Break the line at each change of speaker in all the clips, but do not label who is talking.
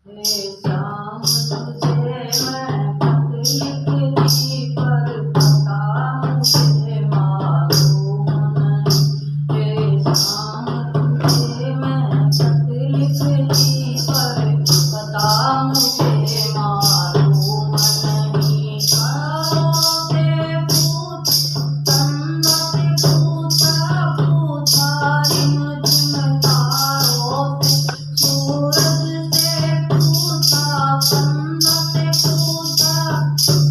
शाम तुझे मैं खत लिखती पर पता मुझे मालूम नहीं। शाम तुझे मैं खत लिखती पर पता मुझे मालूम नहीं। घरों से पूछ तन्नों से पूछा पूछा रिमझिम तारों से सूरज से पूछा तन्नों से पूछा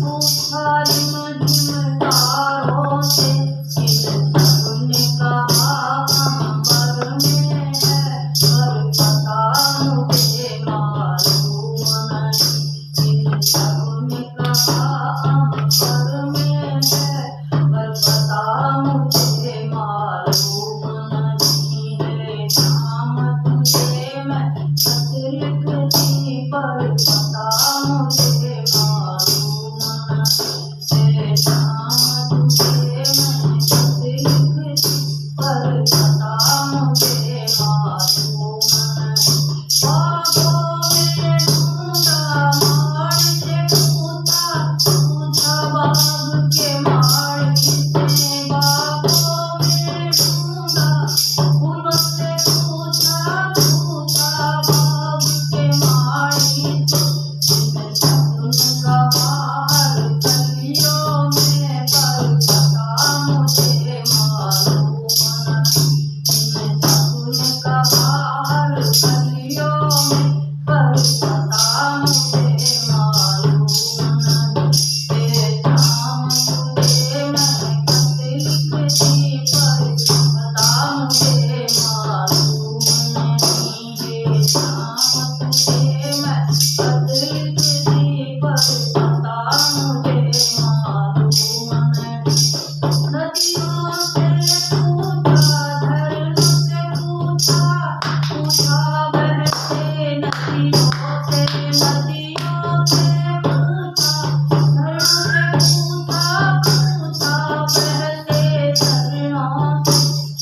पूछा रिमझिम तारों से इन सब ने कहा अंबर में है पर पता मुझे मालूम नहीं। इन सब ने कहा अंबर में है पर पता मुझे मालूम नहीं है। शाम तुझे मैं खत लिखती पर पता मुझे मालूम नहीं है। शाम तुझे मैं खत लिखती पर पता मुझे मालूम नहीं। बागों में ढूंढा माली से पूछा पूछा बाग के माली से। बागों में ढूंढा फूलों से पूछा पूछा बाग के माली से। इन सब ने कहा हर गलियों में पर पता मुझे मालूम नहीं। इन सब ने कहा हर गलियों में पर पता मुझे मालूम नहीं। शाम तुझे मैं खत लिखती पर पता मुझे मालूम नहीं। शाम तुझे मैं खत लिखती पर पता मुझे मालूम नहीं। नदियों से पूछा झरनों से पूछा पूछा बहते नदियों से। नदियों से पूछा झरनों से पूछा पूछा बहते झरनों से।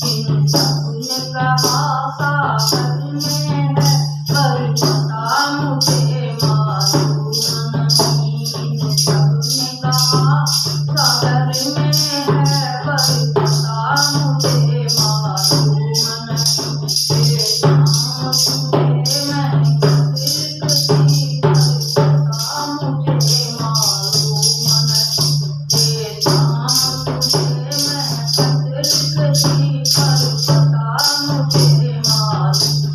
इन सब ने कहा सागर में है पर पता मुझे मालूम नहीं। इन सब ने कहा सागर में है पर पता मुझे मालूम नहीं। शाम तुझे मैं खत लिखती पर पता मुझे मालूम नहीं। शाम तुझे मैं खत लिखती पर पता मुझे मालूम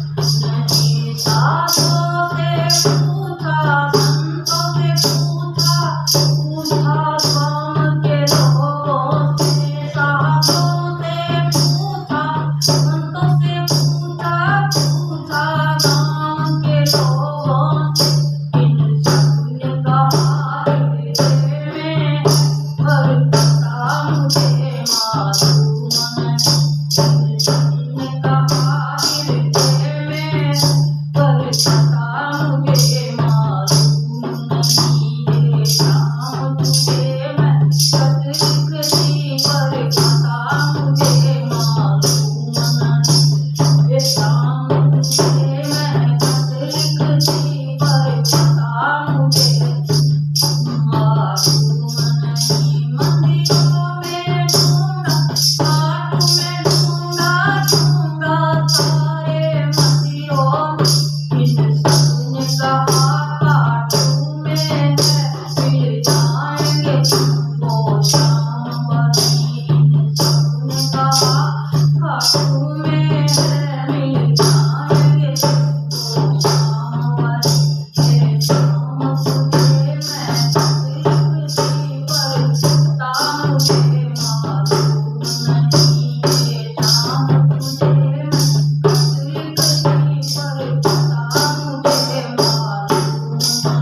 नहीं। साधों से पूछा संतों से पूछा पूछा गाँव के लोगों से। साधों से पूछा संतों से पूछा पूछा गाँव के लोगों से। इन सब ने कहा हृदय में है पर पता मुझे मालूम नहीं। इन सब ने कहा हृदय में है पर पता मुझे मालूम नहीं। शाम तुझे मैं खत लिखती पर पता मुझे मालूम नहीं। शाम तुझे मैं खत लिखती पर पता मुझे मालूम नहीं। मंदिरों में ढूंढा घाटों में ढूंढा ढूंढा सारे मंदिरों में। इन सब ने कहा घाटों में है मिल जाएंगे तुमको शाम बनी। इन सब ने कहा घाटों में है मिल जाएंगे तुमको शाम बनी। शाम तुझे मैं खत लिखती पर पता मुझे मालूम नहीं। शाम तुझे मैं खत लिखती पर पता मुझे मालूम नहीं।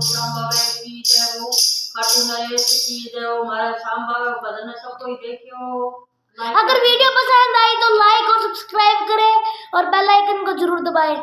श्याम बाबा की जय हो, खाटू नरेश की जय हो। हमारा श्याम बाबा का भजन सब कोई देखियो।
अगर वीडियो पसंद आई तो लाइक और सब्सक्राइब करें और बेल आइकन को जरूर दबाएं।